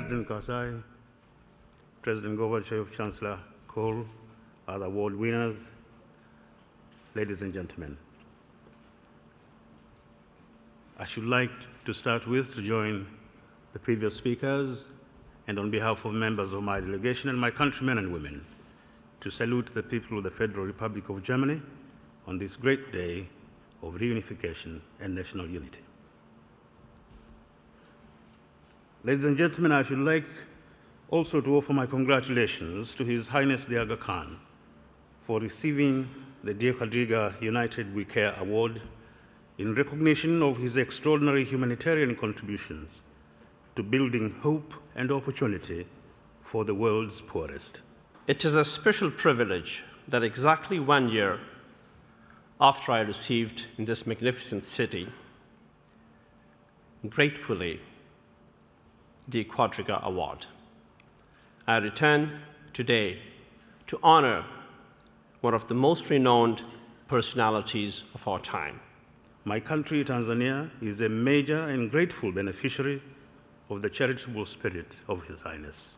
President Karzai, President Gorbachev, Chancellor Kohl, other award winners, ladies and gentlemen. I should like to start with to join the previous speakers and on behalf of members of my delegation and my countrymen and women to salute the people of the Federal Republic of Germany on this great day of reunification and national unity. Ladies and gentlemen, I should like also to offer my congratulations to His Highness the Aga Khan for receiving the Die Quadriga United We Care Award in recognition of his extraordinary humanitarian contributions to building hope and opportunity for the world's poorest. It is a special privilege that exactly 1 year after I received in this magnificent city, gratefully, the Quadriga Award, I return today to honor one of the most renowned personalities of our time. My country, Tanzania, is a major and grateful beneficiary of the charitable spirit of His Highness.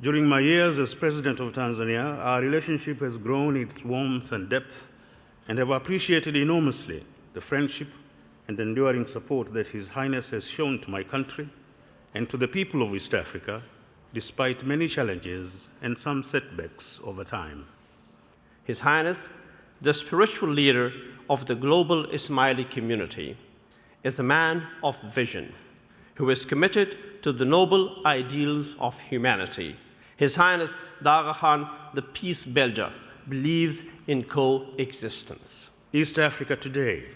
During my years as President of Tanzania, our relationship has grown its warmth and depth, and have appreciated enormously the friendship and enduring support that His Highness has shown to my country and to the people of East Africa, despite many challenges and some setbacks over time. His Highness, the spiritual leader of the global Ismaili community, is a man of vision who is committed to the noble ideals of humanity. His Highness the Aga Khan, the peace builder, believes in coexistence. East Africa today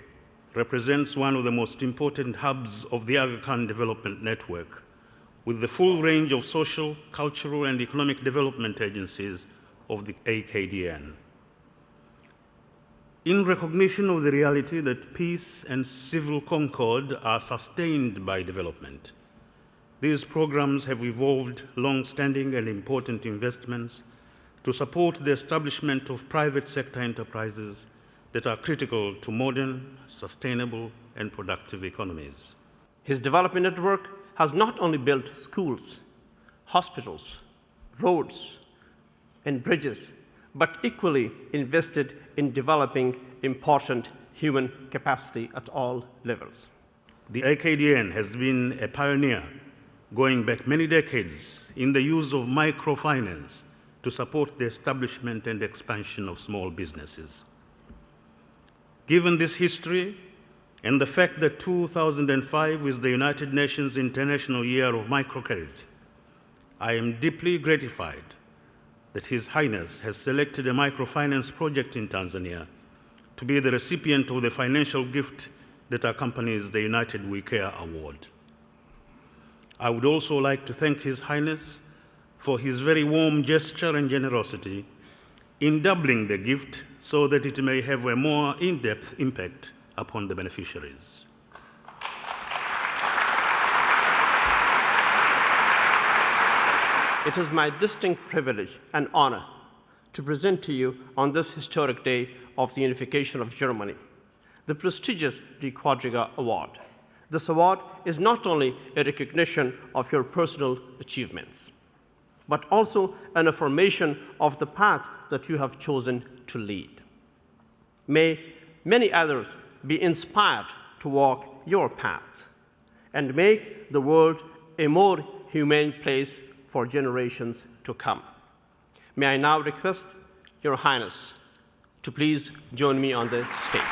represents one of the most important hubs of the Aga Khan Development Network, with the full range of social, cultural, and economic development agencies of the AKDN. In recognition of the reality that peace and civil concord are sustained by development, these programs have evolved long-standing and important investments to support the establishment of private sector enterprises that are critical to modern, sustainable, and productive economies. His development network has not only built schools, hospitals, roads, and bridges, but equally invested in developing important human capacity at all levels. The AKDN has been a pioneer going back many decades in the use of microfinance to support the establishment and expansion of small businesses. Given this history and the fact that 2005 is the United Nations International Year of Microcredit, I am deeply gratified that His Highness has selected a microfinance project in Tanzania to be the recipient of the financial gift that accompanies the United We Care Award. I would also like to thank His Highness for his very warm gesture and generosity in doubling the gift so that it may have a more in-depth impact upon the beneficiaries. It is my distinct privilege and honor to present to you on this historic day of the unification of Germany, the prestigious Die Quadriga Award. This award is not only a recognition of your personal achievements, but also an affirmation of the path that you have chosen to lead. May many others be inspired to walk your path and make the world a more humane place for generations to come. May I now request Your Highness to please join me on the stage.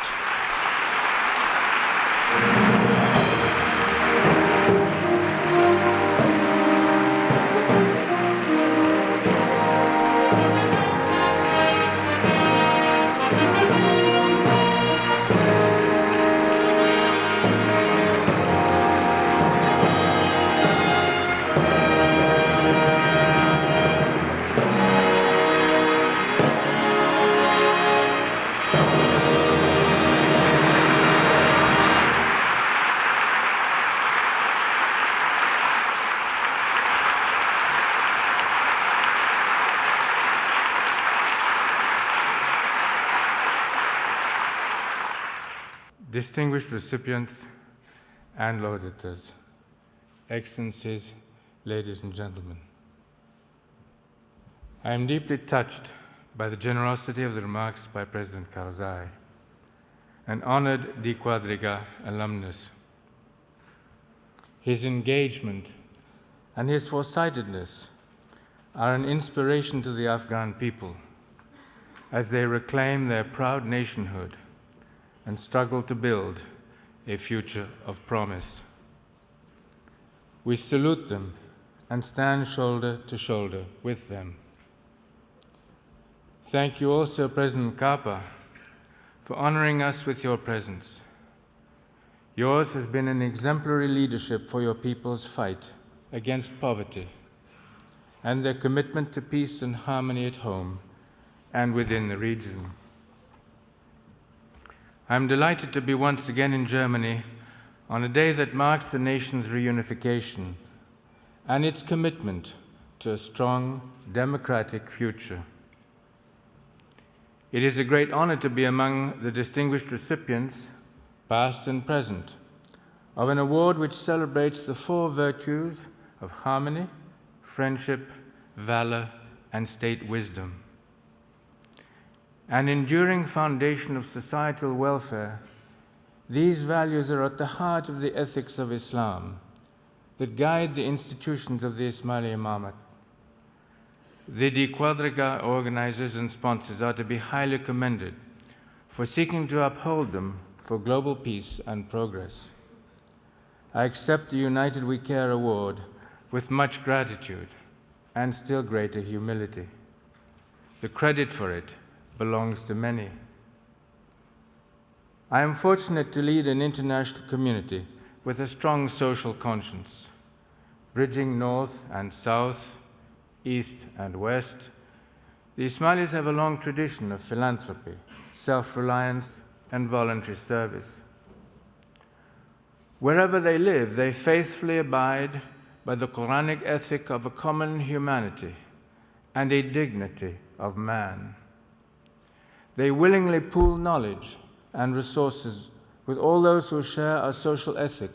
Distinguished recipients and lauditors, Excellencies, ladies and gentlemen. I am deeply touched by the generosity of the remarks by President Karzai, an honored Die Quadriga alumnus. His engagement and his foresightedness are an inspiration to the Afghan people as they reclaim their proud nationhood and struggle to build a future of promise. We salute them and stand shoulder to shoulder with them. Thank you also, President Kapa, for honoring us with your presence. Yours has been an exemplary leadership for your people's fight against poverty and their commitment to peace and harmony at home and within the region. I am delighted to be once again in Germany on a day that marks the nation's reunification and its commitment to a strong, democratic future. It is a great honor to be among the distinguished recipients, past and present, of an award which celebrates the four virtues of harmony, friendship, valor, and state wisdom. An enduring foundation of societal welfare, these values are at the heart of the ethics of Islam that guide the institutions of the Ismaili Imamate. The Die Quadriga organizers and sponsors are to be highly commended for seeking to uphold them for global peace and progress. I accept the United We Care Award with much gratitude and still greater humility. The credit for it belongs to many. I am fortunate to lead an international community with a strong social conscience, bridging north and south, east and west. The Ismailis have a long tradition of philanthropy, self-reliance, and voluntary service. Wherever they live, they faithfully abide by the Quranic ethic of a common humanity and a dignity of man. They willingly pool knowledge and resources with all those who share our social ethic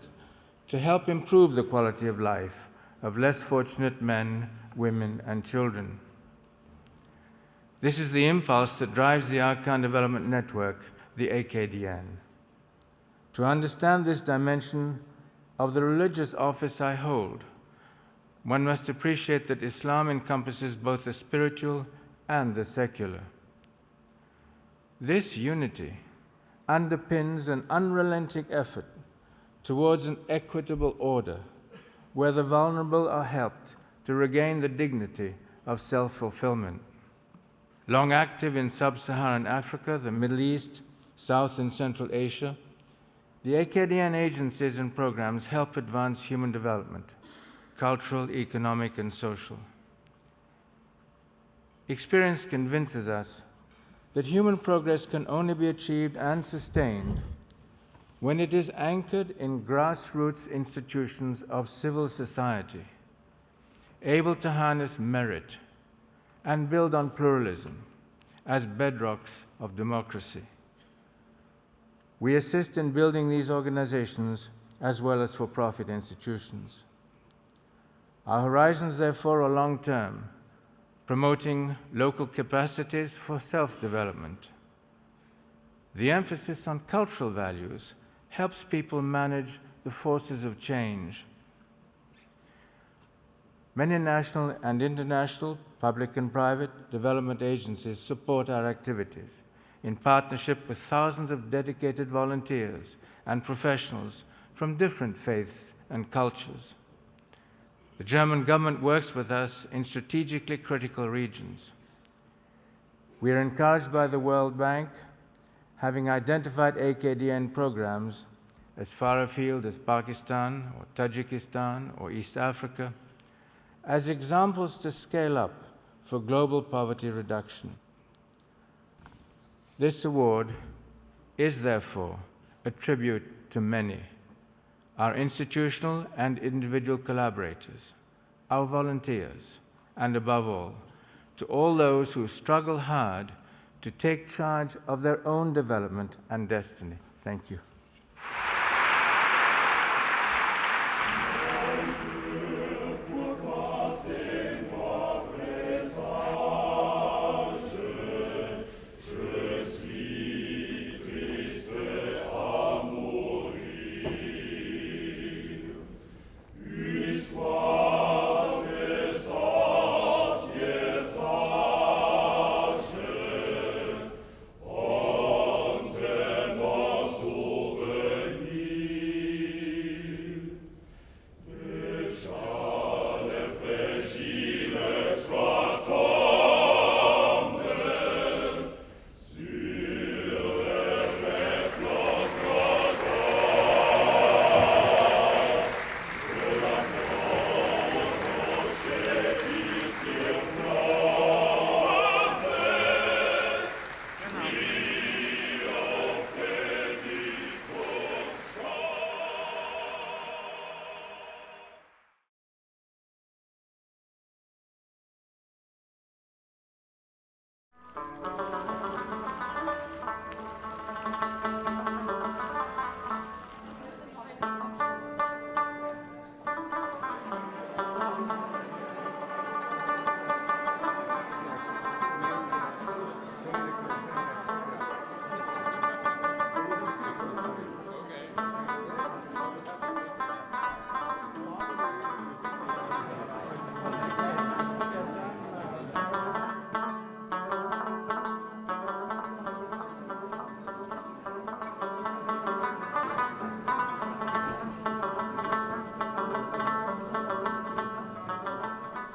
to help improve the quality of life of less fortunate men, women, and children. This is the impulse that drives the Arkan Development Network, the AKDN. To understand this dimension of the religious office I hold, one must appreciate that Islam encompasses both the spiritual and the secular. This unity underpins an unrelenting effort towards an equitable order where the vulnerable are helped to regain the dignity of self-fulfillment. Long active in sub-Saharan Africa, the Middle East, South and Central Asia, the AKDN agencies and programs help advance human development, cultural, economic, and social. Experience convinces us that human progress can only be achieved and sustained when it is anchored in grassroots institutions of civil society, able to harness merit and build on pluralism as bedrocks of democracy. We assist in building these organizations as well as for-profit institutions. Our horizons, therefore, are long-term, promoting local capacities for self-development. The emphasis on cultural values helps people manage the forces of change. Many national and international, public and private, development agencies support our activities in partnership with thousands of dedicated volunteers and professionals from different faiths and cultures. The German government works with us in strategically critical regions. We are encouraged by the World Bank, having identified AKDN programs as far afield as Pakistan or Tajikistan or East Africa, as examples to scale up for global poverty reduction. This award is therefore a tribute to many, our institutional and individual collaborators, our volunteers, and above all, to all those who struggle hard to take charge of their own development and destiny. Thank you.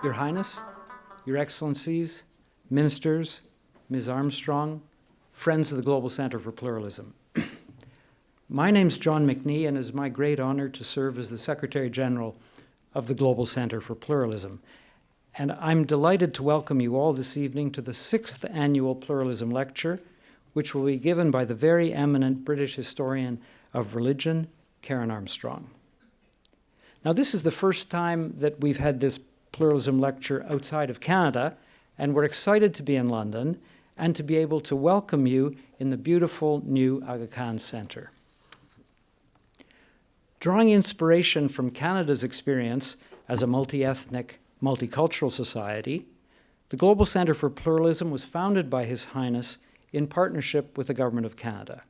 Your Highness, Your Excellencies, Ministers, Ms. Armstrong, friends of the Global Center for Pluralism. My name's John McNee, and it is my great honor to serve as the Secretary General of the Global Center for Pluralism. And I'm delighted to welcome you all this evening to the 6th Annual Pluralism Lecture, which will be given by the very eminent British historian of religion, Karen Armstrong. Now, this is the first time that we've had this pluralism lecture outside of Canada, and we're excited to be in London and to be able to welcome you in the beautiful new Aga Khan Centre. Drawing inspiration from Canada's experience as a multi-ethnic, multicultural society, the Global Centre for Pluralism was founded by His Highness in partnership with the Government of Canada.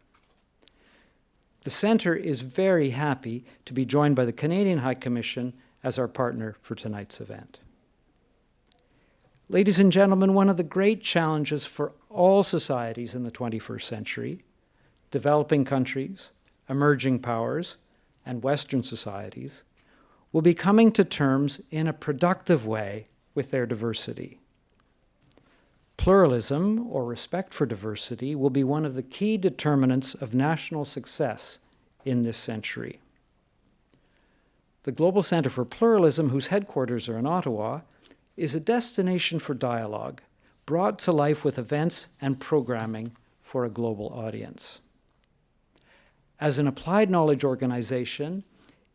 The Centre is very happy to be joined by the Canadian High Commission as our partner for tonight's event. Ladies and gentlemen, one of the great challenges for all societies in the 21st century, developing countries, emerging powers, and Western societies, will be coming to terms in a productive way with their diversity. Pluralism, or respect for diversity, will be one of the key determinants of national success in this century. The Global Centre for Pluralism, whose headquarters are in Ottawa, is a destination for dialogue, brought to life with events and programming for a global audience. As an applied knowledge organization,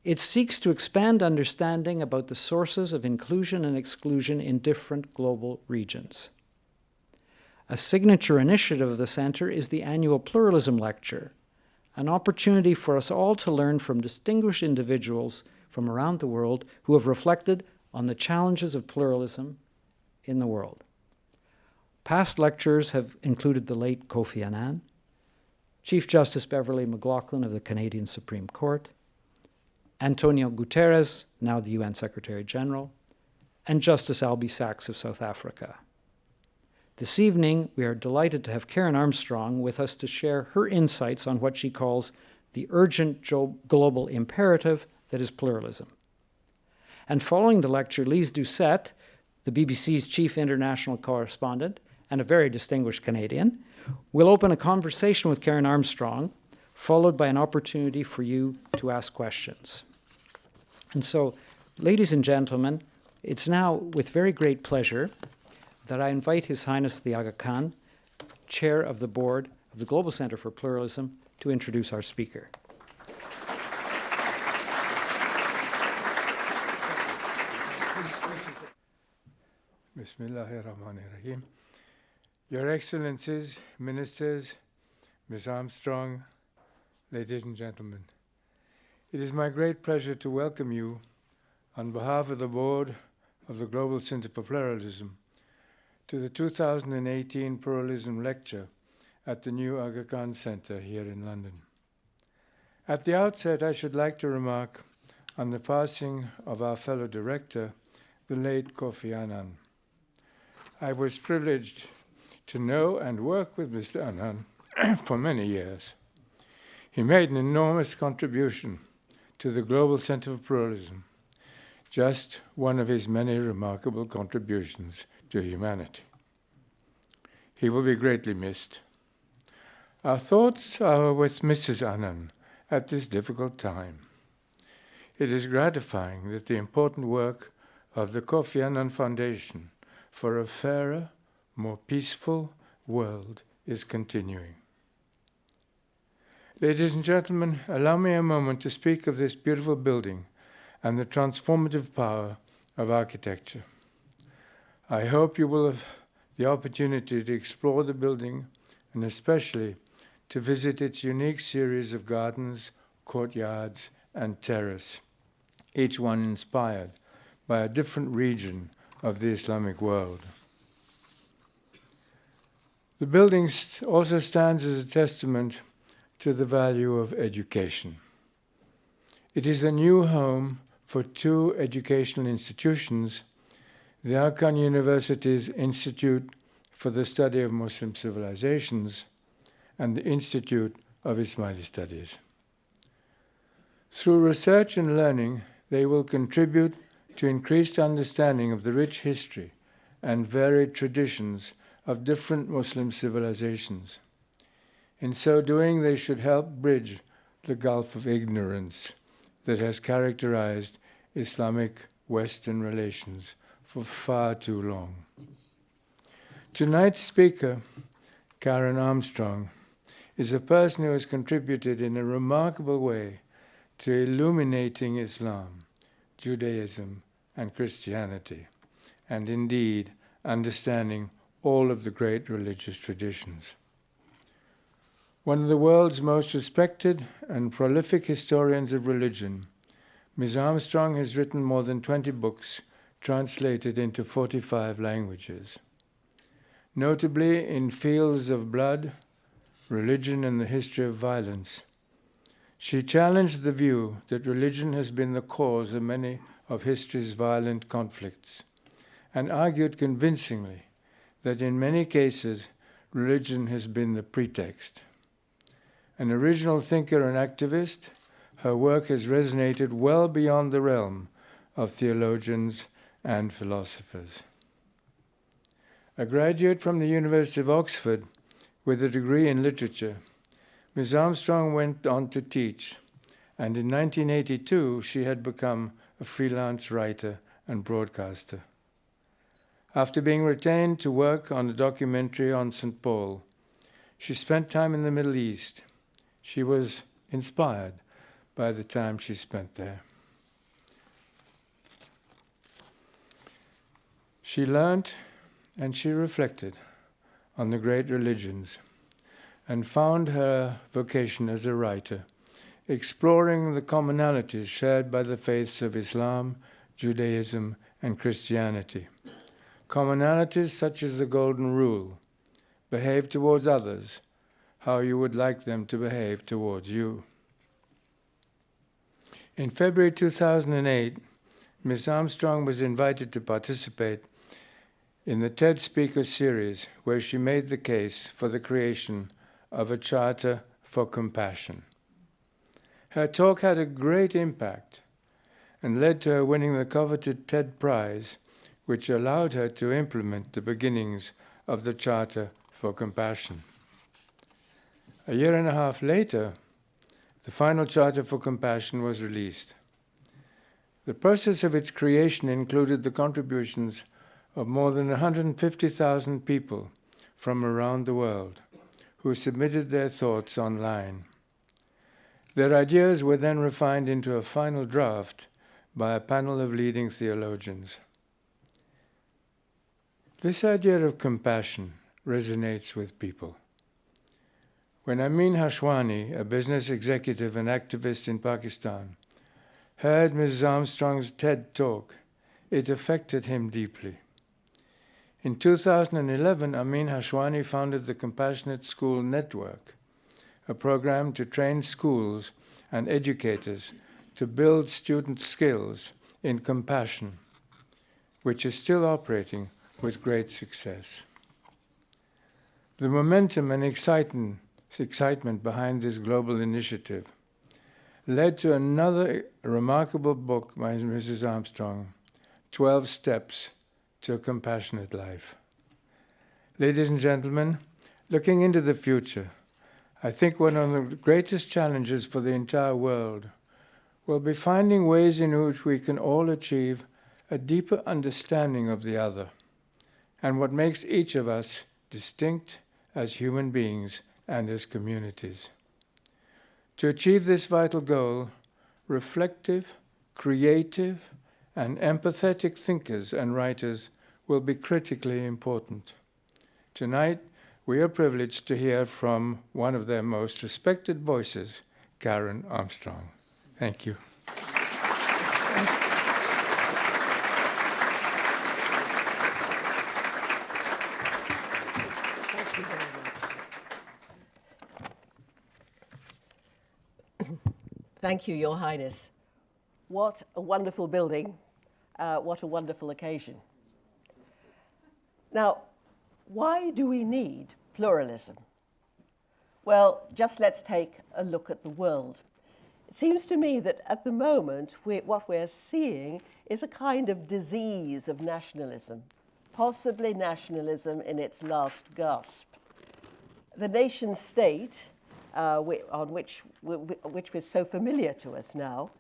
it seeks to expand understanding about the sources of inclusion and exclusion in different global regions. A signature initiative of the Centre is the Annual Pluralism Lecture, an opportunity for us all to learn from distinguished individuals from around the world who have reflected on the challenges of pluralism in the world. Past lectures have included the late Kofi Annan, Chief Justice Beverly McLaughlin of the Canadian Supreme Court, Antonio Guterres, now the UN Secretary General, and Justice Albie Sachs of South Africa. This evening, we are delighted to have Karen Armstrong with us to share her insights on what she calls the urgent global imperative that is pluralism. And following the lecture, Lise Doucette, the BBC's chief international correspondent and a very distinguished Canadian, will open a conversation with Karen Armstrong, followed by an opportunity for you to ask questions. And so, ladies and gentlemen, it's now with very great pleasure that I invite His Highness the Aga Khan, Chair of the Board of the Global Centre for Pluralism, to introduce our speaker. Bismillahirrahmanirrahim. Your Excellencies, Ministers, Ms. Armstrong, ladies and gentlemen, it is my great pleasure to welcome you on behalf of the Board of the Global Centre for Pluralism to the 2018 Pluralism Lecture at the new Aga Khan Centre here in London. At the outset, I should like to remark on the passing of our fellow director, the late Kofi Annan. I was privileged to know and work with Mr. Annan for many years. He made an enormous contribution to the Global Centre for Pluralism, just one of his many remarkable contributions to humanity. He will be greatly missed. Our thoughts are with Mrs. Annan at this difficult time. It is gratifying that the important work of the Kofi Annan Foundation for a fairer, more peaceful world is continuing. Ladies and gentlemen, allow me a moment to speak of this beautiful building and the transformative power of architecture. I hope you will have the opportunity to explore the building and especially to visit its unique series of gardens, courtyards, and terrace, each one inspired by a different region of the Islamic world. The building also stands as a testament to the value of education. It is a new home for two educational institutions, the Arkan University's Institute for the Study of Muslim Civilizations and the Institute of Ismaili Studies. Through research and learning, they will contribute to increased understanding of the rich history and varied traditions of different Muslim civilizations. In so doing, they should help bridge the gulf of ignorance that has characterized Islamic Western relations for far too long. Tonight's speaker, Karen Armstrong, is a person who has contributed in a remarkable way to illuminating Islam, Judaism, and Christianity, and indeed understanding all of the great religious traditions. One of the world's most respected and prolific historians of religion, Ms. Armstrong has written more than 20 books translated into 45 languages. Notably in fields of blood, religion, and the history of violence, she challenged the view that religion has been the cause of many of history's violent conflicts, and argued convincingly that in many cases religion has been the pretext. An original thinker and activist, her work has resonated well beyond the realm of theologians and philosophers. A graduate from the University of Oxford with a degree in literature, Ms. Armstrong went on to teach, and in 1982 she had become a freelance writer and broadcaster. After being retained to work on a documentary on St. Paul, she spent time in the Middle East. She was inspired by the time she spent there. She learned and she reflected on the great religions and found her vocation as a writer, exploring the commonalities shared by the faiths of Islam, Judaism, and Christianity. Commonalities such as the Golden Rule: behave towards others how you would like them to behave towards you. In February 2008, Ms. Armstrong was invited to participate in the TED Speaker Series, where she made the case for the creation of a charter for compassion. Her talk had a great impact and led to her winning the coveted TED Prize, which allowed her to implement the beginnings of the Charter for Compassion. A year and a half later, the final Charter for Compassion was released. The process of its creation included the contributions of more than 150,000 people from around the world who submitted their thoughts online. Their ideas were then refined into a final draft by a panel of leading theologians. This idea of compassion resonates with people. When Amin Hashwani, a business executive and activist in Pakistan, heard Mrs. Armstrong's TED talk, it affected him deeply. In 2011, Amin Hashwani founded the Compassionate School Network, a program to train schools and educators to build student skills in compassion, which is still operating with great success. The momentum and excitement behind this global initiative led to another remarkable book by Mrs. Armstrong, 12 Steps to a Compassionate Life. Ladies and gentlemen, looking into the future, I think one of the greatest challenges for the entire world will be finding ways in which we can all achieve a deeper understanding of the other and what makes each of us distinct as human beings and as communities. To achieve this vital goal, reflective, creative, and empathetic thinkers and writers will be critically important. Tonight, we are privileged to hear from one of their most respected voices, Karen Armstrong. Thank you. Thank you, Your Highness. What a wonderful building. What a wonderful occasion. Now, why do we need pluralism? Well, just let's take a look at the world. It seems to me that at the moment, what we're seeing is a kind of disease of nationalism, possibly nationalism in its last gasp. The nation state, which is so familiar to us now,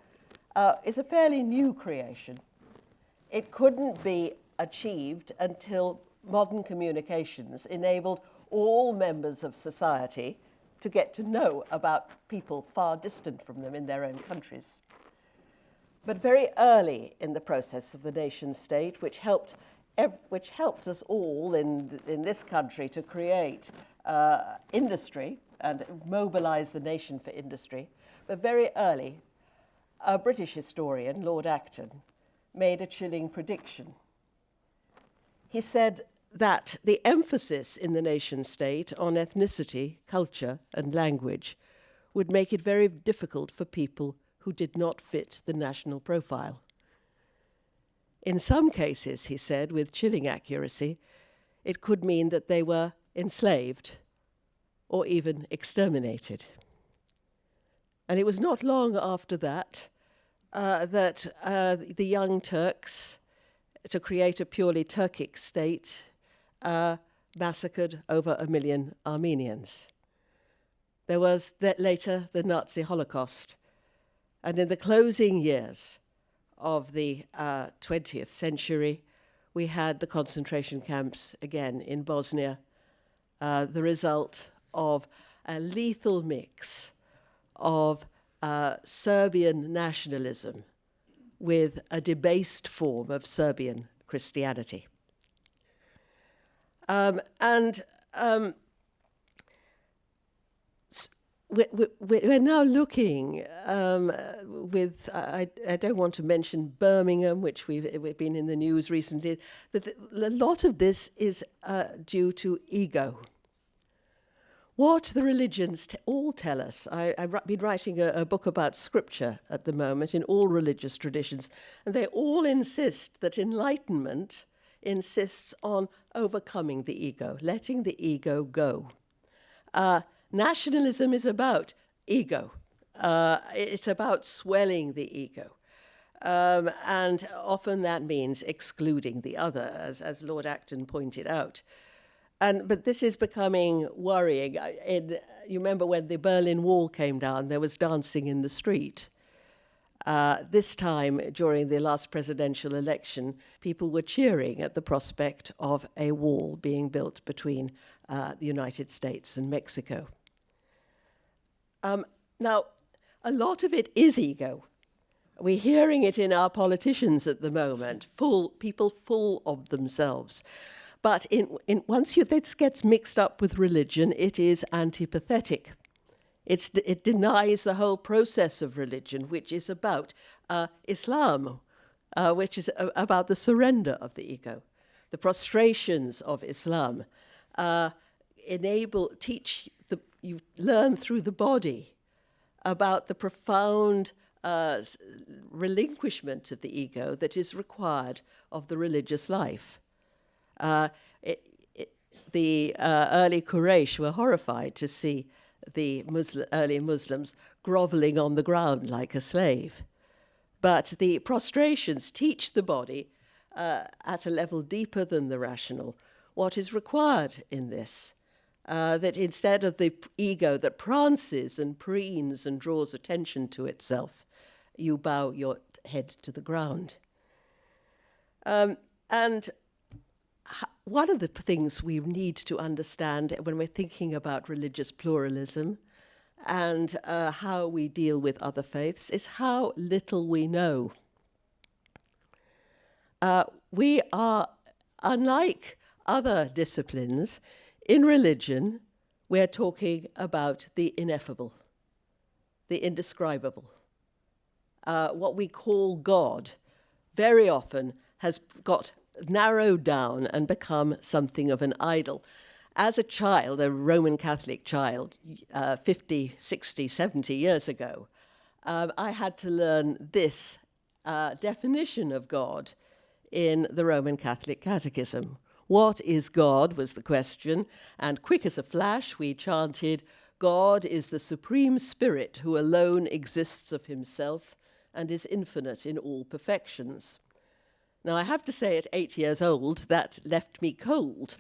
is a fairly new creation. It couldn't be achieved until modern communications enabled all members of society to get to know about people far distant from them in their own countries. But very early in the process of the nation state, which helped us all in this country to create industry and mobilize the nation for industry, but very early, a British historian, Lord Acton, made a chilling prediction. He said that the emphasis in the nation state on ethnicity, culture, and language would make it very difficult for people who did not fit the national profile. In some cases, he said, with chilling accuracy, it could mean that they were enslaved or even exterminated. And it was not long after that that the Young Turks, to create a purely Turkic state, massacred over 1 million Armenians. There was later the Nazi Holocaust. And in the closing years of the 20th century, we had the concentration camps again in Bosnia, the result of a lethal mix of Serbian nationalism with a debased form of Serbian Christianity. We're now looking with, I don't want to mention Birmingham, which we've been in the news recently, but a lot of this is due to ego. What the religions all tell us, I've been writing a book about scripture at the moment in all religious traditions, and they all insist that enlightenment insists on overcoming the ego, letting the ego go. Nationalism is about ego. It's about swelling the ego. And often that means excluding the other, as Lord Acton pointed out. But this is becoming worrying. You remember when the Berlin Wall came down, there was dancing in the street. This time, during the last presidential election, people were cheering at the prospect of a wall being built between the United States and Mexico. Now, a lot of it is ego. We're hearing it in our politicians at the moment, people full of themselves. But once this gets mixed up with religion, it is antipathetic. It denies the whole process of religion, which is about Islam, which is about the surrender of the ego. The prostrations of Islam you learn through the body about the profound relinquishment of the ego that is required of the religious life. The early Quraysh were horrified to see the early Muslims groveling on the ground like a slave. But the prostrations teach the body at a level deeper than the rational what is required in this. That instead of the ego that prances and preens and draws attention to itself, you bow your head to the ground. And one of the things we need to understand when we're thinking about religious pluralism and how we deal with other faiths is how little we know. We are, unlike other disciplines, in religion, we're talking about the ineffable, the indescribable. What we call God very often has got narrowed down and become something of an idol. As a child, a Roman Catholic child, 50, 60, 70 years ago, I had to learn this definition of God in the Roman Catholic Catechism. What is God was the question, and quick as a flash we chanted, God is the supreme spirit who alone exists of himself and is infinite in all perfections. Now, I have to say, at 8 years old, that left me cold.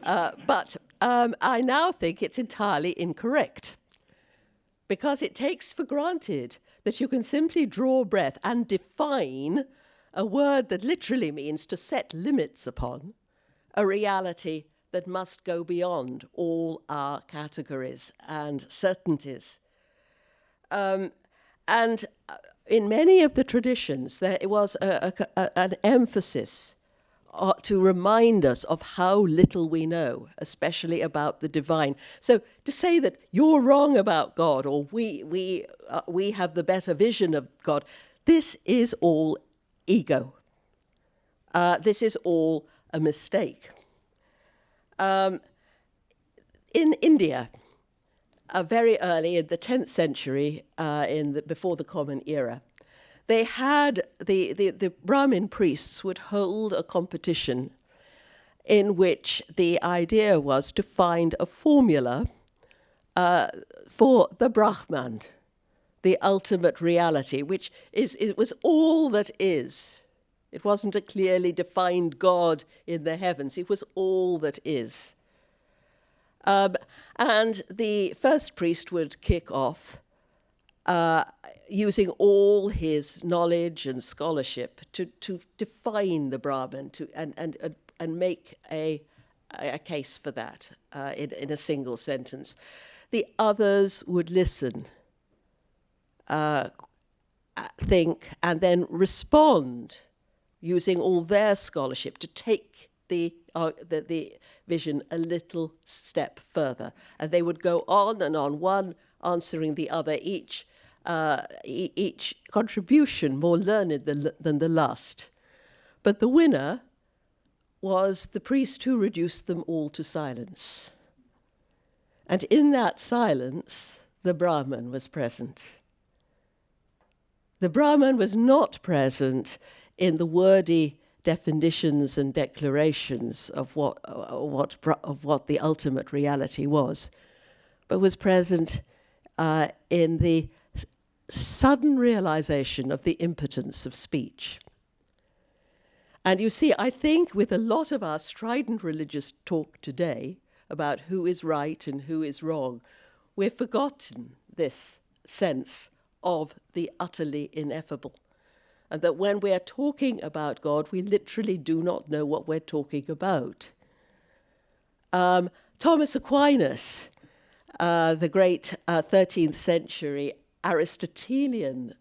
But I now think it's entirely incorrect, because it takes for granted that you can simply draw breath and define a word that literally means to set limits upon a reality that must go beyond all our categories and certainties. And in many of the traditions, there was an emphasis to remind us of how little we know, especially about the divine. So to say that you're wrong about God, or we have the better vision of God, this is all ego. This is all a mistake. In India, very early in the 10th century, before the Common Era, they had the Brahmin priests would hold a competition in which the idea was to find a formula for the Brahman, the ultimate reality, which was all that is. It wasn't a clearly defined God in the heavens. It was all that is. And the first priest would kick off using all his knowledge and scholarship to define the Brahman and make a case for that in a single sentence. The others would listen, think, and then respond using all their scholarship to take the vision a little step further. And they would go on and on, one answering the other, each contribution more learned than the last. But the winner was the priest who reduced them all to silence. And in that silence, the Brahman was present. The Brahman was not present in the wordy definitions and declarations of what the ultimate reality was, but was present in the sudden realization of the impotence of speech. And you see, I think with a lot of our strident religious talk today about who is right and who is wrong, we've forgotten this sense of the utterly ineffable. And that when we're talking about God, we literally do not know what we're talking about. Thomas Aquinas, the great 13th century Aristotelian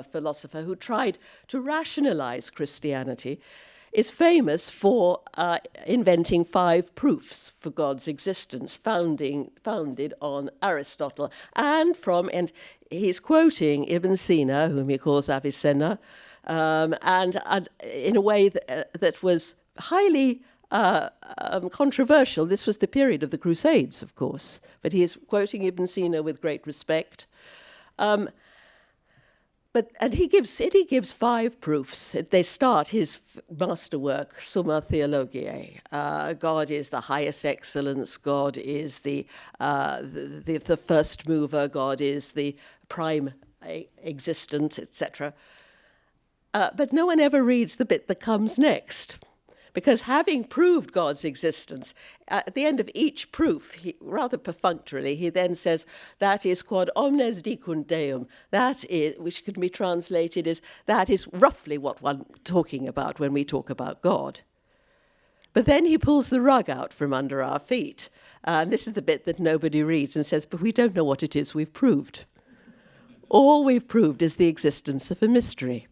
philosopher who tried to rationalize Christianity, is famous for inventing 5 proofs for God's existence, founded on Aristotle. And he's quoting Ibn Sina, whom he calls Avicenna, and in a way that was highly controversial. This was the period of the Crusades, of course, but he is quoting Ibn Sina with great respect. And he gives 5 proofs. They start his masterwork, Summa Theologiae. God is the highest excellence. God is the first mover. God is the prime existent, etc. But no one ever reads the bit that comes next, because having proved God's existence, at the end of each proof, rather perfunctorily, he then says, that is quod omnes dicunt Deum. That is, which can be translated as, that is roughly what we're talking about when we talk about God. But then he pulls the rug out from under our feet. And this is the bit that nobody reads, and says, but we don't know what it is we've proved. All we've proved is the existence of a mystery.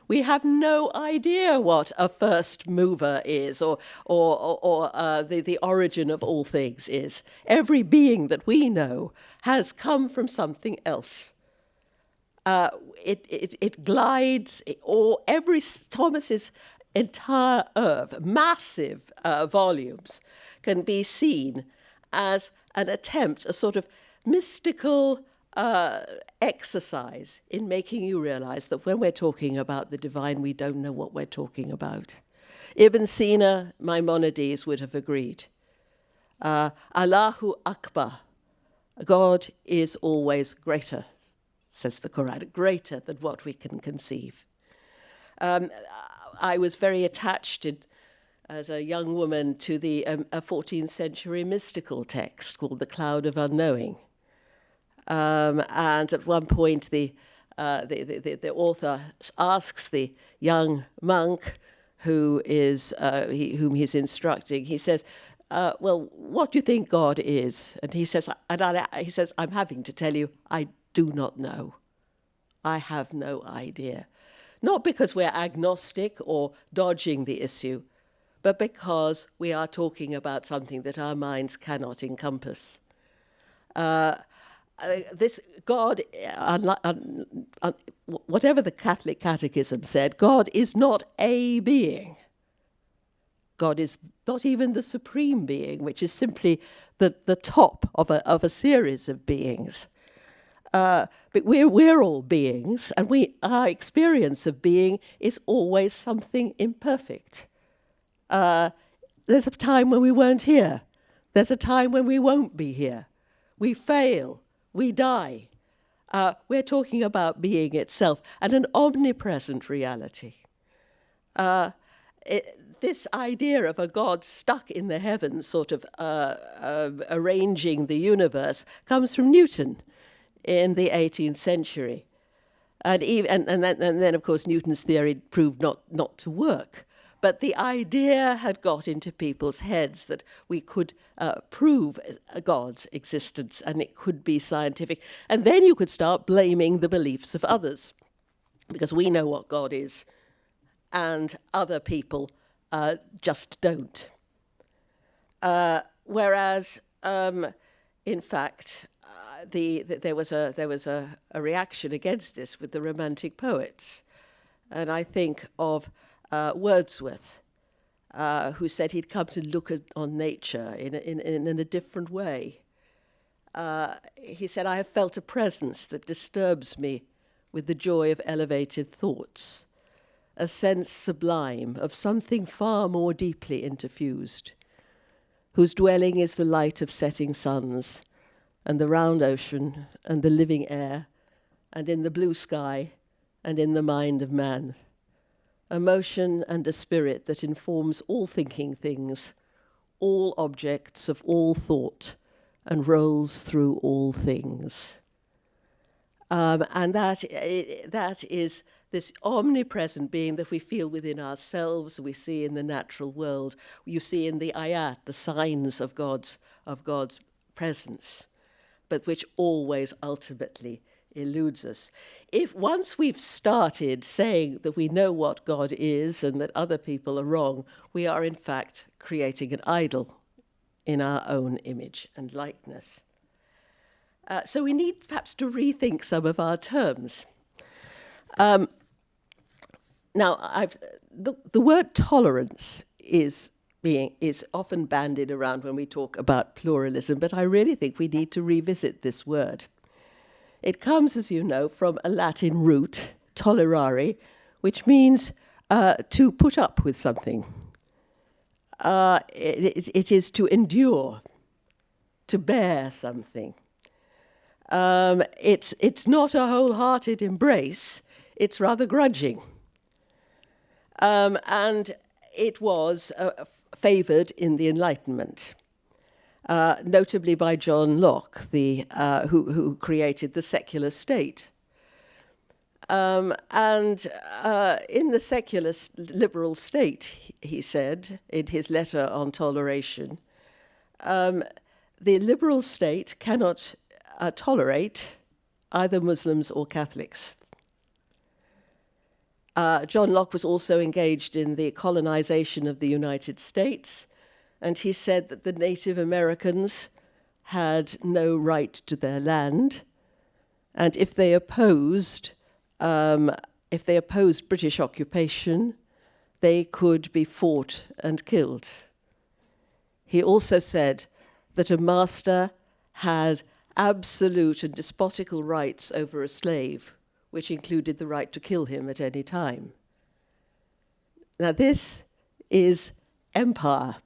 We have no idea what a first mover is, or the origin of all things is. Every being that we know has come from something else. It glides, Thomas's entire oeuvre, massive volumes, can be seen as an attempt, a sort of mystical exercise in making you realize that when we're talking about the divine, we don't know what we're talking about. Ibn Sina, Maimonides would have agreed. Allahu Akbar, God is always greater, says the Quran, greater than what we can conceive. I was very attached as a young woman to a 14th century mystical text called The Cloud of Unknowing. And at one point, the author asks the young monk whom he's instructing, he says, well, what do you think God is? And he says, I'm having to tell you, I do not know. I have no idea. Not because we're agnostic or dodging the issue, but because we are talking about something that our minds cannot encompass. This God, whatever the Catholic Catechism said, God is not a being. God is not even the supreme being, which is simply the top of a series of beings. But we're all beings, and our experience of being is always something imperfect. There's a time when we weren't here. There's a time when we won't be here. We fail. We die. We're talking about being itself and an omnipresent reality. This idea of a God stuck in the heavens, sort of arranging the universe, comes from Newton in the 18th century. And then, of course, Newton's theory proved not to work. But the idea had got into people's heads that we could prove God's existence, and it could be scientific. And then you could start blaming the beliefs of others, because we know what God is, and other people just don't. Whereas, in fact, there was a reaction against this with the Romantic poets. And I think of Wordsworth, who said he'd come to look on nature in a different way. He said, I have felt a presence that disturbs me with the joy of elevated thoughts, a sense sublime of something far more deeply interfused, whose dwelling is the light of setting suns, and the round ocean, and the living air, and in the blue sky, and in the mind of man. A motion and a spirit that informs all thinking things, all objects of all thought, and rolls through all things. And that is this omnipresent being that we feel within ourselves, we see in the natural world, you see in the ayat, the signs of God's presence, but which always ultimately eludes us. If once we've started saying that we know what God is and that other people are wrong, we are in fact creating an idol in our own image and likeness. So we need perhaps to rethink some of our terms. Now, the word tolerance is often bandied around when we talk about pluralism, but I really think we need to revisit this word. It comes, as you know, from a Latin root, tolerare, which means to put up with something. It is to endure, to bear something. It's not a wholehearted embrace, it's rather grudging. And it was favoured in the Enlightenment, notably by John Locke, who created the secular state. And in the secular liberal state, he said, in his letter on toleration, the liberal state cannot tolerate either Muslims or Catholics. John Locke was also engaged in the colonization of the United States, and he said that the Native Americans had no right to their land, and if they opposed British occupation, they could be fought and killed. He also said that a master had absolute and despotical rights over a slave, which included the right to kill him at any time. Now, this is empire.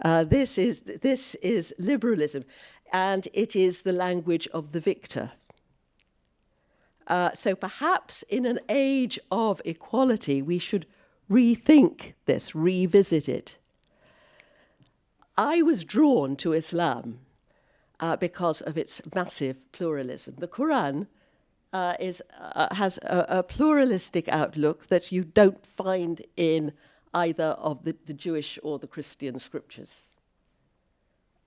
This is liberalism. and it is the language of the victor. So perhaps in an age of equality, we should rethink this, revisit it. I was drawn to Islam because of its massive pluralism. The Quran has a pluralistic outlook that you don't find in either of the Jewish or the Christian scriptures.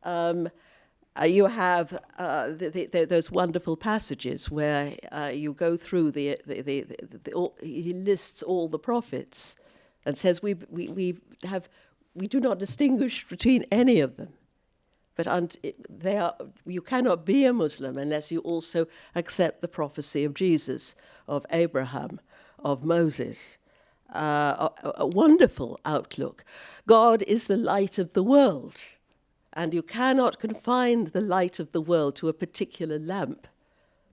You have those wonderful passages where you go through he lists all the prophets and says we do not distinguish between any of them. But you cannot be a Muslim unless you also accept the prophecy of Jesus, of Abraham, of Moses. A wonderful outlook. God is the light of the world, and you cannot confine the light of the world to a particular lamp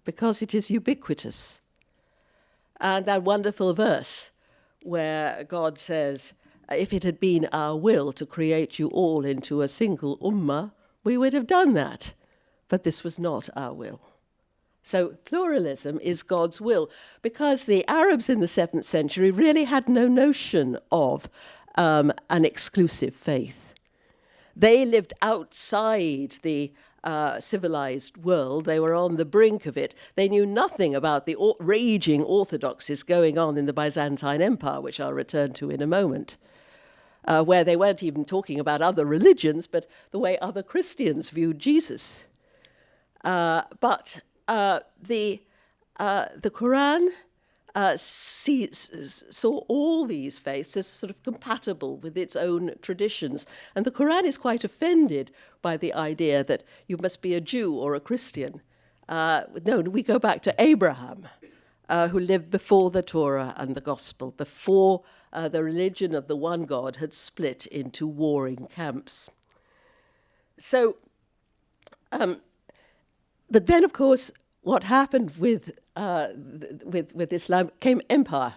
because it is ubiquitous. And that wonderful verse where God says, if it had been our will to create you all into a single ummah, we would have done that, but this was not our will. So pluralism is God's will, because the Arabs in the 7th century really had no notion of an exclusive faith. They lived outside the civilized world. They were on the brink of it. They knew nothing about the raging orthodoxies going on in the Byzantine Empire, which I'll return to in a moment. Where they weren't even talking about other religions, but the way other Christians viewed Jesus. But the Quran saw all these faiths as sort of compatible with its own traditions. And the Quran is quite offended by the idea that you must be a Jew or a Christian. No, we go back to Abraham, who lived before the Torah and the Gospel, before the religion of the one God had split into warring camps. So, but then, of course, what happened with Islam came empire.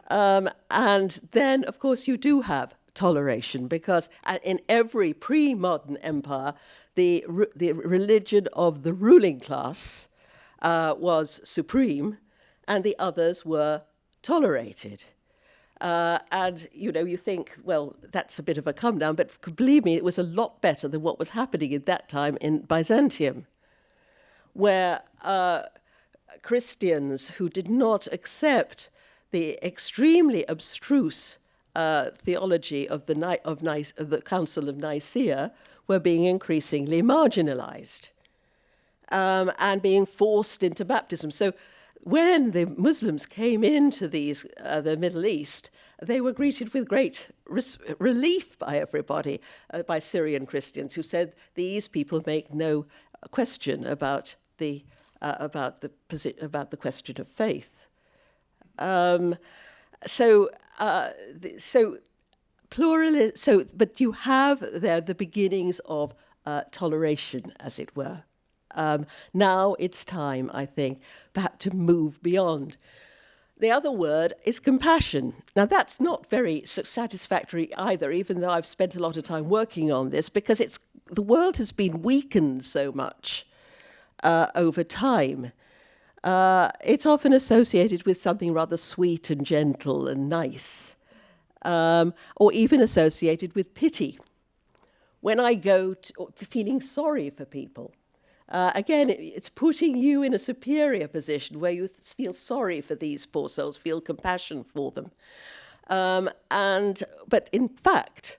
And then, of course, you do have toleration, because in every pre-modern empire, the religion of the ruling class was supreme, and the others were tolerated. And, you think, well, that's a bit of a come down, but believe me, it was a lot better than what was happening at that time in Byzantium, where Christians who did not accept the extremely abstruse theology of the Council of Nicaea were being increasingly marginalized and being forced into baptism. So when the Muslims came into the Middle East, they were greeted with great relief by everybody, by Syrian Christians, who said these people make no question about the question of faith. But you have there the beginnings of toleration, as it were. Now it's time, I think, perhaps to move beyond. The other word is compassion. Now, that's not very satisfactory either, even though I've spent a lot of time working on this, because the world has been weakened so much over time. It's often associated with something rather sweet and gentle and nice, or even associated with pity. When I go feeling sorry for people, again, it's putting you in a superior position where you feel sorry for these poor souls, feel compassion for them. But in fact,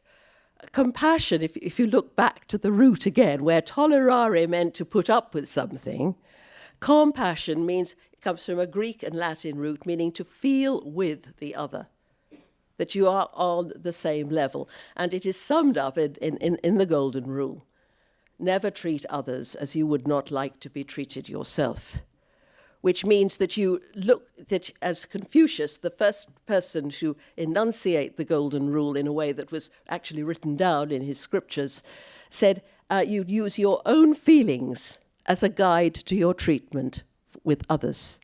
compassion, if you look back to the root again, where tolerare meant to put up with something, compassion it comes from a Greek and Latin root meaning to feel with the other, that you are on the same level. And it is summed up in the Golden Rule. Never treat others as you would not like to be treated yourself, which means that as Confucius, the first person to enunciate the Golden Rule in a way that was actually written down in his scriptures, said you use your own feelings as a guide to your treatment with others.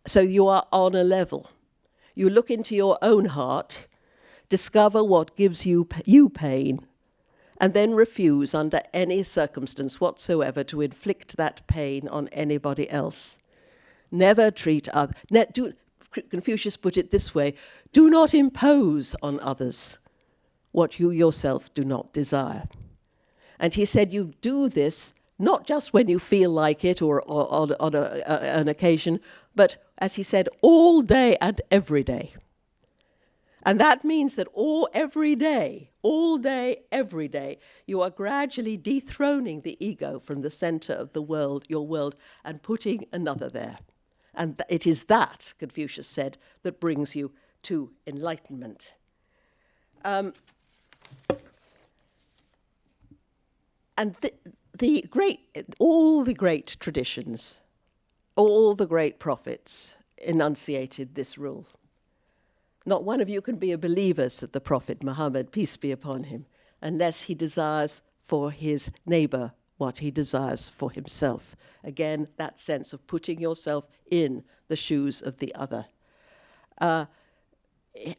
So you are on a level. You look into your own heart, discover what gives you pain, and then refuse under any circumstance whatsoever to inflict that pain on anybody else. Never treat others. Confucius put it this way: do not impose on others what you yourself do not desire. And he said you do this not just when you feel like it or on an occasion, but, as he said, all day and every day. And that means that every day, all day, every day, you are gradually dethroning the ego from the center of the world, your world, and putting another there. And it is that, Confucius said, that brings you to enlightenment. And all the great traditions, all the great prophets enunciated this rule. Not one of you can be a believer, said the Prophet Muhammad, peace be upon him, unless he desires for his neighbor what he desires for himself. Again, that sense of putting yourself in the shoes of the other.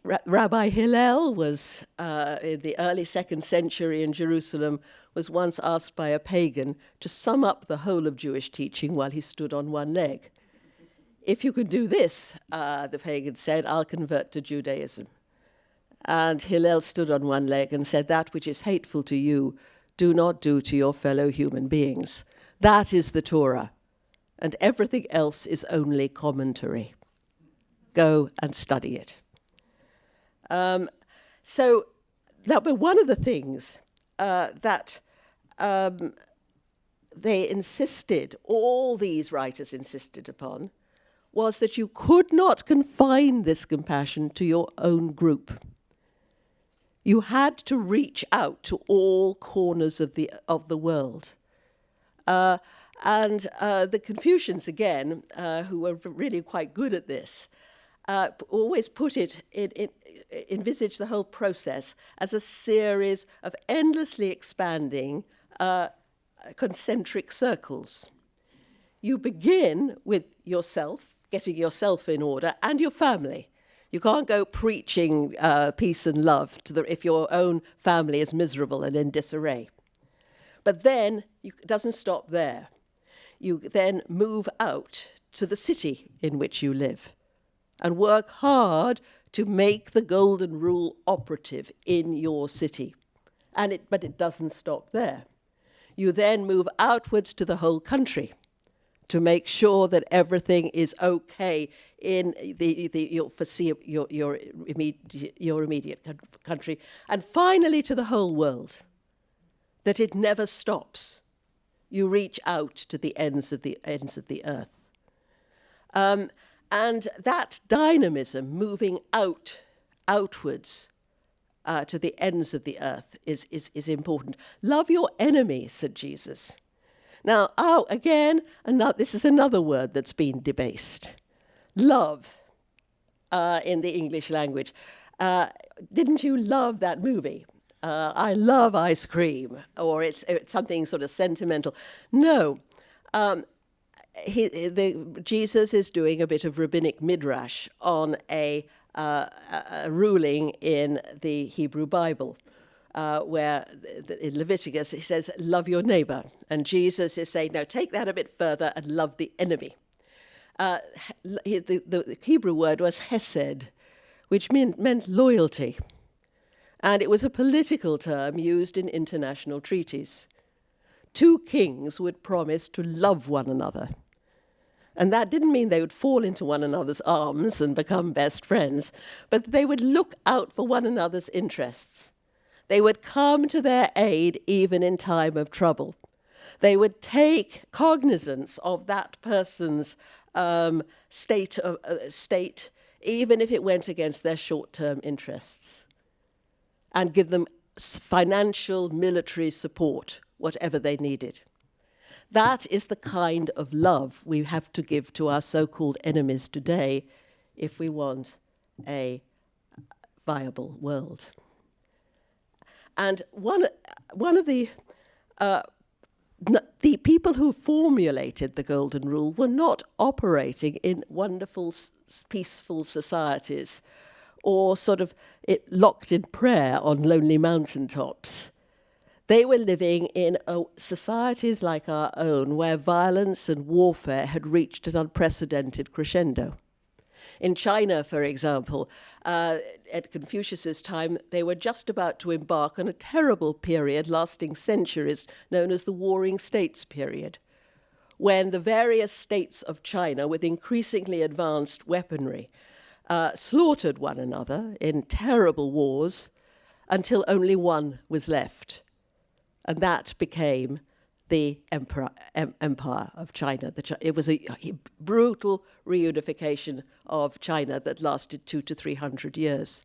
Rabbi Hillel was, in the early 2nd century in Jerusalem, was once asked by a pagan to sum up the whole of Jewish teaching while he stood on one leg. If you could do this, the pagan said, I'll convert to Judaism. And Hillel stood on one leg and said, that which is hateful to you, do not do to your fellow human beings. That is the Torah. And everything else is only commentary. Go and study it. So that was one of the things that they insisted, all these writers insisted upon, was that you could not confine this compassion to your own group. You had to reach out to all corners of the world. And the Confucians, again, who were really quite good at this, always envisage the whole process as a series of endlessly expanding concentric circles. You begin with yourself, getting yourself in order, and your family. You can't go preaching peace and love if your own family is miserable and in disarray. But then it doesn't stop there. You then move out to the city in which you live and work hard to make the golden rule operative in your city. But it doesn't stop there. You then move outwards to the whole country to make sure that everything is okay in your immediate country, and finally to the whole world, that it never stops. You reach out to the ends of the earth. And that dynamism, moving outwards to the ends of the earth, is important. Love your enemy, said Jesus. Now, this is another word that's been debased. Love, in the English language. Didn't you love that movie? I love ice cream, or it's something sort of sentimental. No. Jesus is doing a bit of rabbinic midrash on a ruling in the Hebrew Bible, where in Leviticus he says, love your neighbor. And Jesus is saying, no, take that a bit further and love the enemy. The Hebrew word was hesed, which meant loyalty. And it was a political term used in international treaties. Two kings would promise to love one another. And that didn't mean they would fall into one another's arms and become best friends, but they would look out for one another's interests. They would come to their aid even in time of trouble. They would take cognizance of that person's state, even if it went against their short-term interests, and give them financial, military support, whatever they needed. That is the kind of love we have to give to our so-called enemies today if we want a viable world. And one of the people who formulated the Golden Rule were not operating in wonderful, peaceful societies or sort of locked in prayer on lonely mountaintops. They were living in societies like our own, where violence and warfare had reached an unprecedented crescendo. In China, for example, at Confucius's time, they were just about to embark on a terrible period lasting centuries, known as the Warring States period, when the various states of China, with increasingly advanced weaponry, slaughtered one another in terrible wars until only one was left. And that became the empire of China. It was a brutal reunification of China that lasted 200 to 300 years.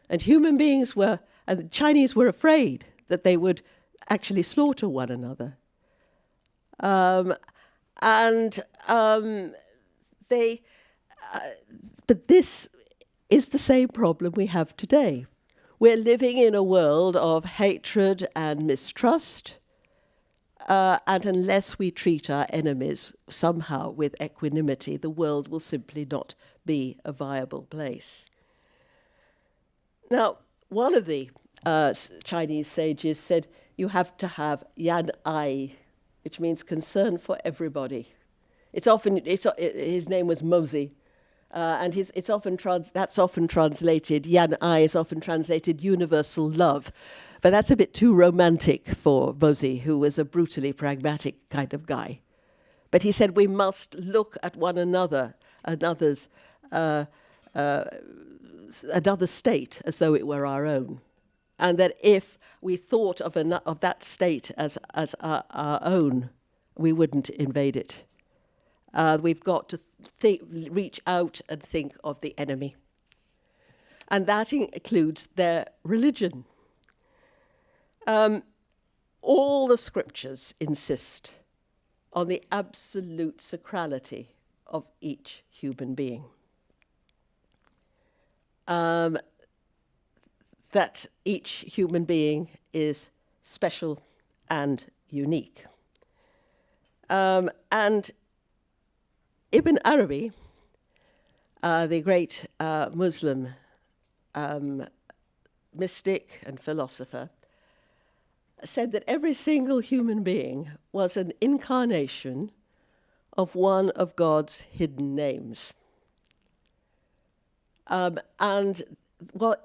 And the Chinese were afraid that they would actually slaughter one another. But this is the same problem we have today. We're living in a world of hatred and mistrust, and unless we treat our enemies somehow with equanimity, the world will simply not be a viable place. Now, one of the Chinese sages said, you have to have yan ai, which means concern for everybody. His name was Mozi, and that's often translated, yan ai is often translated universal love. But that's a bit too romantic for Mozi, who was a brutally pragmatic kind of guy. But he said we must look at one another, another state, as though it were our own. And that if we thought of that state as our own, we wouldn't invade it. We've got to reach out and think of the enemy. And that includes their religion. All the scriptures insist on the absolute sacrality of each human being. That each human being is special and unique. And Ibn Arabi, the great Muslim mystic and philosopher, said that every single human being was an incarnation of one of God's hidden names. And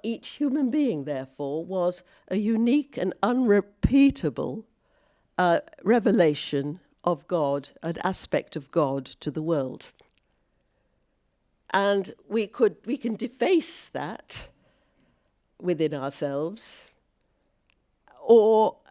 each human being, therefore, was a unique and unrepeatable revelation of God, an aspect of God to the world. And we can deface that within ourselves,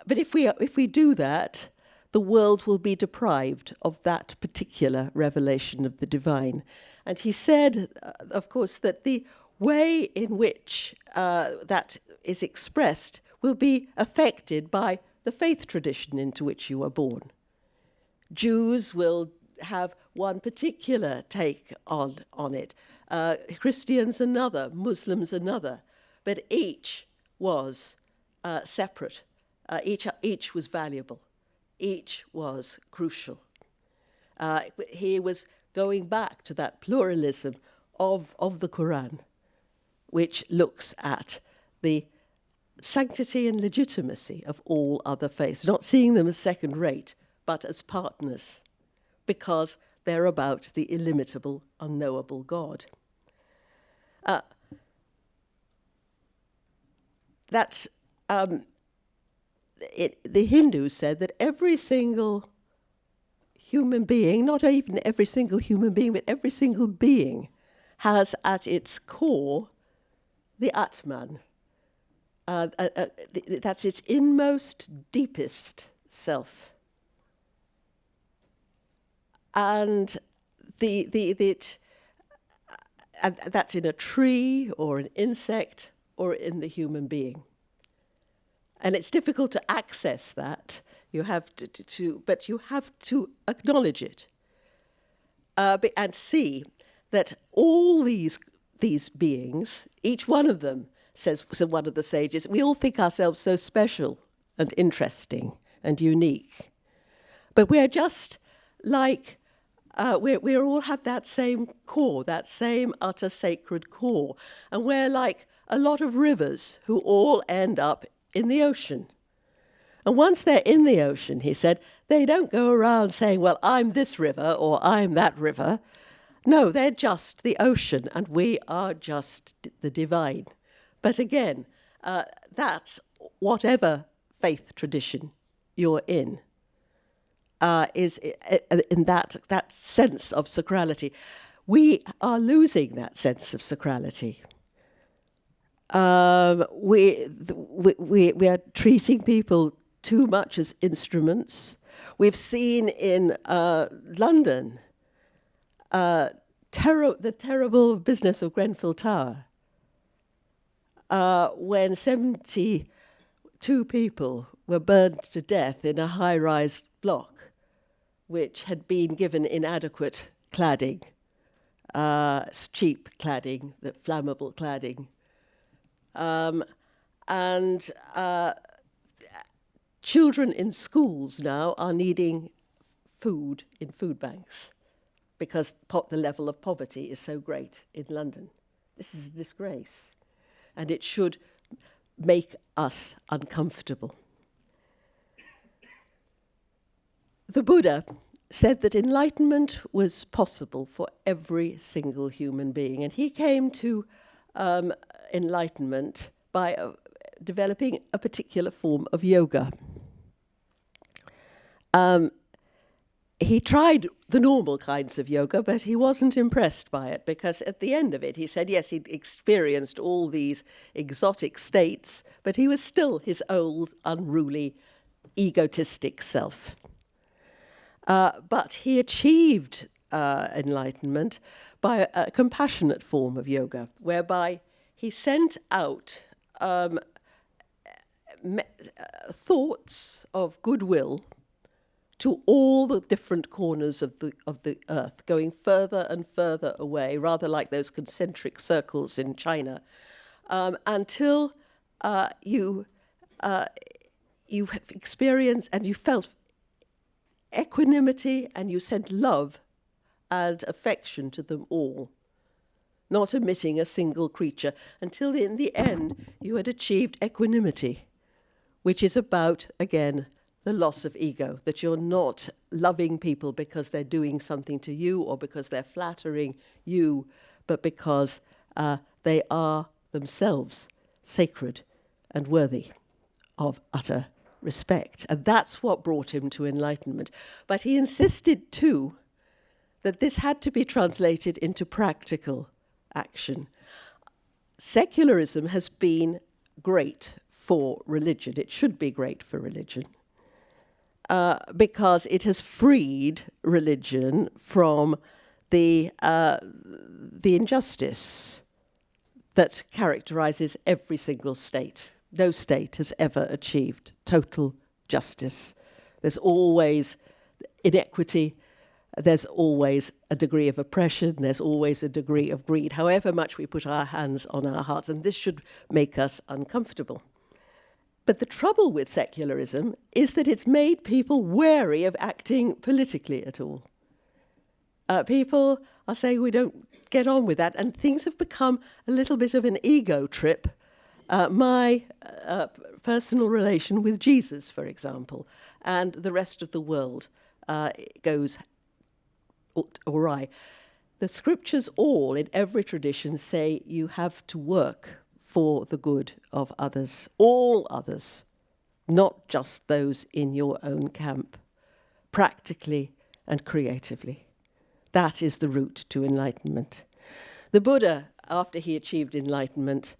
but if we do that, the world will be deprived of that particular revelation of the divine. And he said, of course, that the way in which that is expressed will be affected by the faith tradition into which you are born. Jews will have one particular take on it, Christians another, Muslims another, but each was separate. Each was valuable. Each was crucial. He was going back to that pluralism of the Quran, which looks at the sanctity and legitimacy of all other faiths, not seeing them as second-rate, but as partners, because they're about the illimitable, unknowable God. The Hindus said that every single human being, not even every single human being, but every single being has at its core the Atman. That's its inmost, deepest self. And and that's in a tree or an insect or in the human being. And it's difficult to access that. You have but you have to acknowledge it and see that all these beings, each one of them, says one of the sages, we all think ourselves so special and interesting and unique, but we're just like we all have that same core, that same utter sacred core, and we're like a lot of rivers who all end up in the ocean. And once they're in the ocean, he said, they don't go around saying, well, I'm this river or I'm that river. No, they're just the ocean and we are just the divine. But again, that's whatever faith tradition you're in, is in that sense of sacrality. We are losing that sense of sacrality. We are treating people too much as instruments. We've seen in London the terrible business of Grenfell Tower, when 72 people were burned to death in a high-rise block, which had been given inadequate cladding, cheap cladding, the flammable cladding. And children in schools now are needing food in food banks because the level of poverty is so great in London. This is a disgrace, and it should make us uncomfortable. The Buddha said that enlightenment was possible for every single human being, and he came to enlightenment by developing a particular form of yoga. He tried the normal kinds of yoga, but he wasn't impressed by it, because at the end of it, he said, yes, he'd experienced all these exotic states, but he was still his old, unruly, egotistic self. But he achieved enlightenment by a compassionate form of yoga, whereby he sent out thoughts of goodwill to all the different corners of the earth, going further and further away, rather like those concentric circles in China, until you experienced and you felt equanimity, and you sent love and affection to them all, not omitting a single creature, until in the end you had achieved equanimity, which is about, again, the loss of ego, that you're not loving people because they're doing something to you or because they're flattering you, but because they are themselves sacred and worthy of utter respect. And that's what brought him to enlightenment. But he insisted too that this had to be translated into practical action. Secularism has been great for religion. It should be great for religion. Because it has freed religion from the injustice that characterizes every single state. No state has ever achieved total justice. There's always inequity, there's always a degree of oppression, there's always a degree of greed, however much we put our hands on our hearts, and this should make us uncomfortable. But the trouble with secularism is that it's made people wary of acting politically at all. People are saying we don't get on with that, and things have become a little bit of an ego trip. My personal relation with Jesus, for example, and the rest of the world goes awry. The scriptures all, in every tradition, say you have to work for the good of others, all others, not just those in your own camp, practically and creatively. That is the route to enlightenment. The Buddha, after he achieved enlightenment,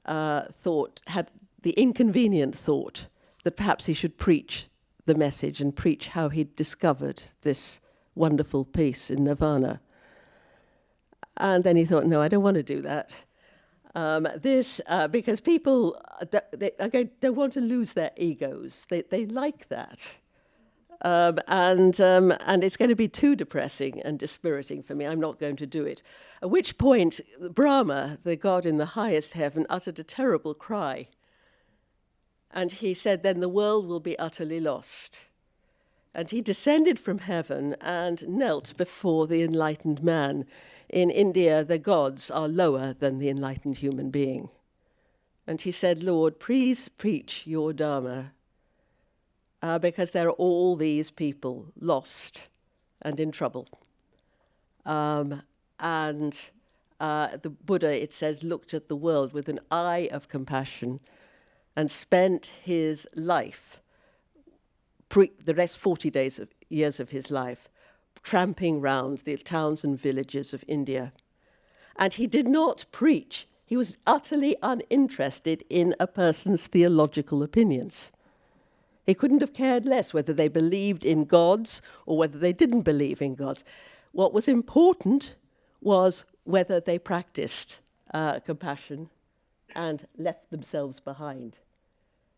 had the inconvenient thought that perhaps he should preach the message and preach how he'd discovered this wonderful peace in nirvana. And then he thought, no, I don't want to do that. Because people don't want to lose their egos. They like that. And it's going to be too depressing and dispiriting for me. I'm not going to do it. At which point, Brahma, the god in the highest heaven, uttered a terrible cry. And he said, then the world will be utterly lost. And he descended from heaven and knelt before the enlightened man. In India, the gods are lower than the enlightened human being. And he said, Lord, please preach your Dharma. because there are all these people lost and in trouble. And the Buddha, it says, looked at the world with an eye of compassion and spent his life, the rest 40 years of his life, tramping round the towns and villages of India. And he did not preach. He was utterly uninterested in a person's theological opinions. He couldn't have cared less whether they believed in gods or whether they didn't believe in gods. What was important was whether they practiced compassion and left themselves behind.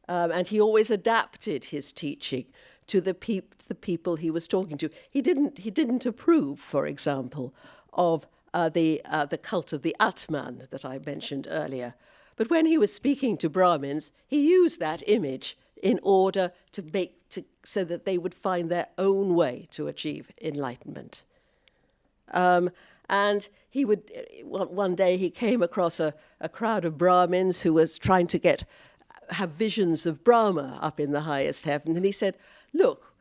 And he always adapted his teaching to the people he was talking to. He didn't approve, for example, of the cult of the Atman that I mentioned earlier. But when he was speaking to Brahmins, he used that image in order so that they would find their own way to achieve enlightenment. And he would, one day he came across a crowd of Brahmins who was trying to have visions of Brahma up in the highest heaven. And he said, look,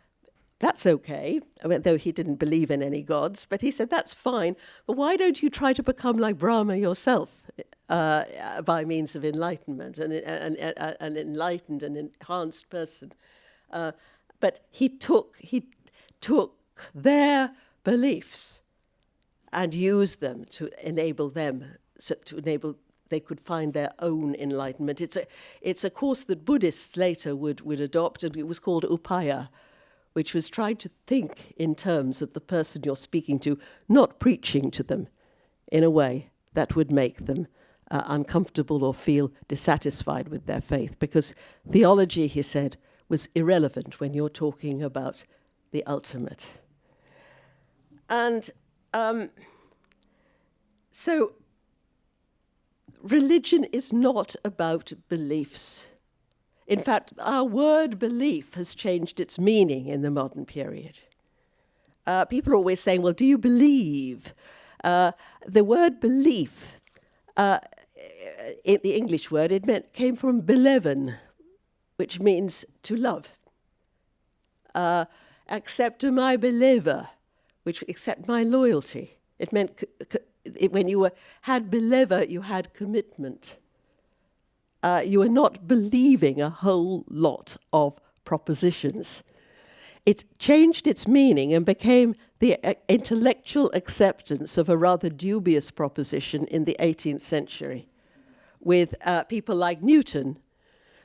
that's okay, though he didn't believe in any gods, but he said, that's fine, but why don't you try to become like Brahma yourself by means of enlightenment, an enlightened and enhanced person? But he took their beliefs and used them to enable they could find their own enlightenment. It's a course that Buddhists later would adopt, and it was called upaya, which was trying to think in terms of the person you're speaking to, not preaching to them in a way that would make them uncomfortable or feel dissatisfied with their faith. Because theology, he said, was irrelevant when you're talking about the ultimate. And so religion is not about beliefs. In fact, our word belief has changed its meaning in the modern period. People are always saying, well, do you believe? The word belief, the English word, came from beleven, which means to love. Accept my believer, which accept my loyalty. It meant when you had believer, you had commitment. You were not believing a whole lot of propositions. It changed its meaning and became the intellectual acceptance of a rather dubious proposition in the 18th century, with people like Newton,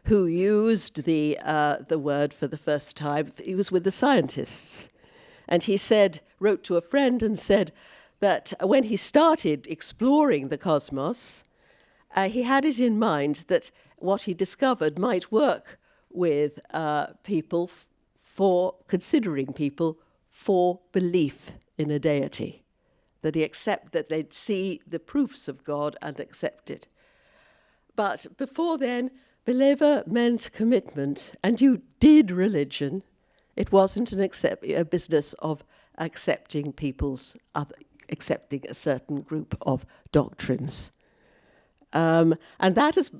who used the word for the first time. He was with the scientists. And he wrote to a friend and said that when he started exploring the cosmos, he had it in mind that what he discovered might work with people considering people for belief in a deity, that they'd see the proofs of God and accept it. But before then, believer meant commitment, and you did religion. It wasn't a business of accepting accepting a certain group of doctrines. And that is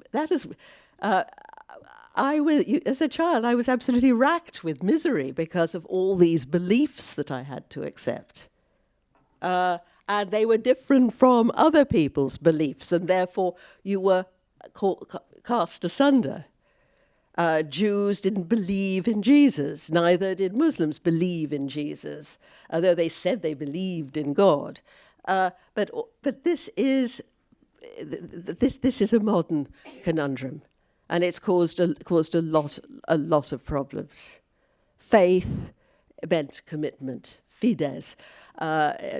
as a child, I was absolutely racked with misery because of all these beliefs that I had to accept. And they were different from other people's beliefs, and therefore you were cast asunder. Jews didn't believe in Jesus, neither did Muslims believe in Jesus, although they said they believed in God. But this is a modern conundrum, and it's caused a lot of problems. Faith meant commitment, fides.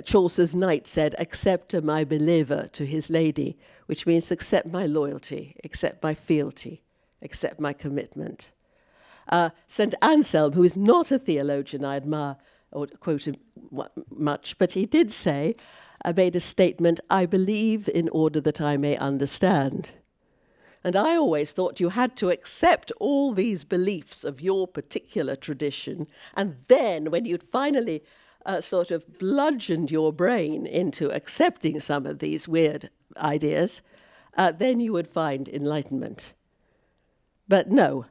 Chaucer's knight said, "Accept my believer" to his lady, which means accept my loyalty, accept my fealty, accept my commitment. St. Anselm, who is not a theologian I admire or quote him much, but he did say, made a statement, "I believe in order that I may understand." And I always thought you had to accept all these beliefs of your particular tradition, and then when you'd finally sort of bludgeoned your brain into accepting some of these weird ideas, then you would find enlightenment. But no,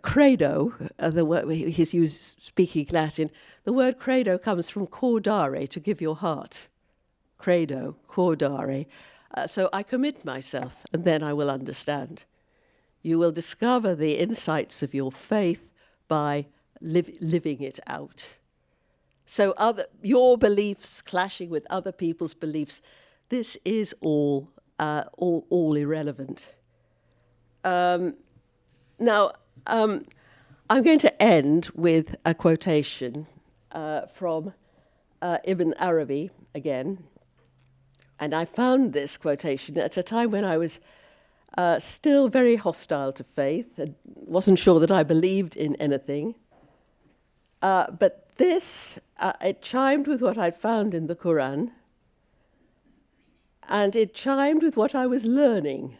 credo, the word he's used speaking Latin, the word credo comes from cordare, to give your heart. Credo, cordare. So I commit myself, and then I will understand. You will discover the insights of your faith by living it out. So your beliefs clashing with other people's beliefs, this is all irrelevant. Now, I'm going to end with a quotation from Ibn Arabi again. And I found this quotation at a time when I was still very hostile to faith and wasn't sure that I believed in anything. But this, it chimed with what I'd found in the Quran, and it chimed with what I was learning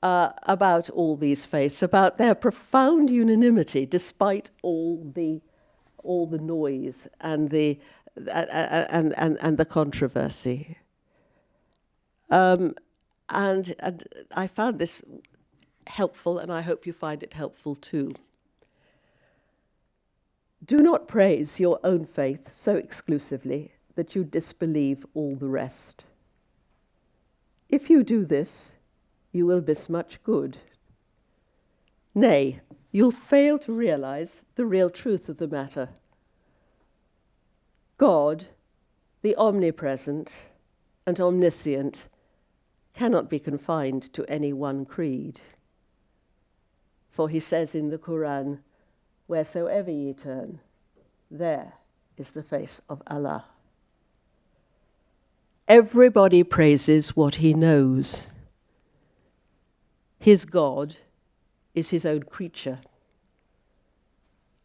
about all these faiths, about their profound unanimity despite all the noise and the controversy. And I found this helpful, and I hope you find it helpful too. Do not praise your own faith so exclusively that you disbelieve all the rest. If you do this, you will miss much good. Nay, you'll fail to realize the real truth of the matter. God, the omnipresent and omniscient, cannot be confined to any one creed. For he says in the Quran, wheresoever ye turn, there is the face of Allah. Everybody praises what he knows. His God is his own creature.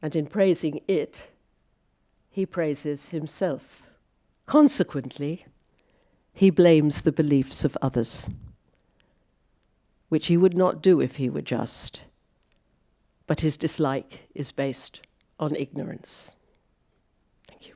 And in praising it, he praises himself. Consequently, he blames the beliefs of others, which he would not do if he were just. But his dislike is based on ignorance. Thank you.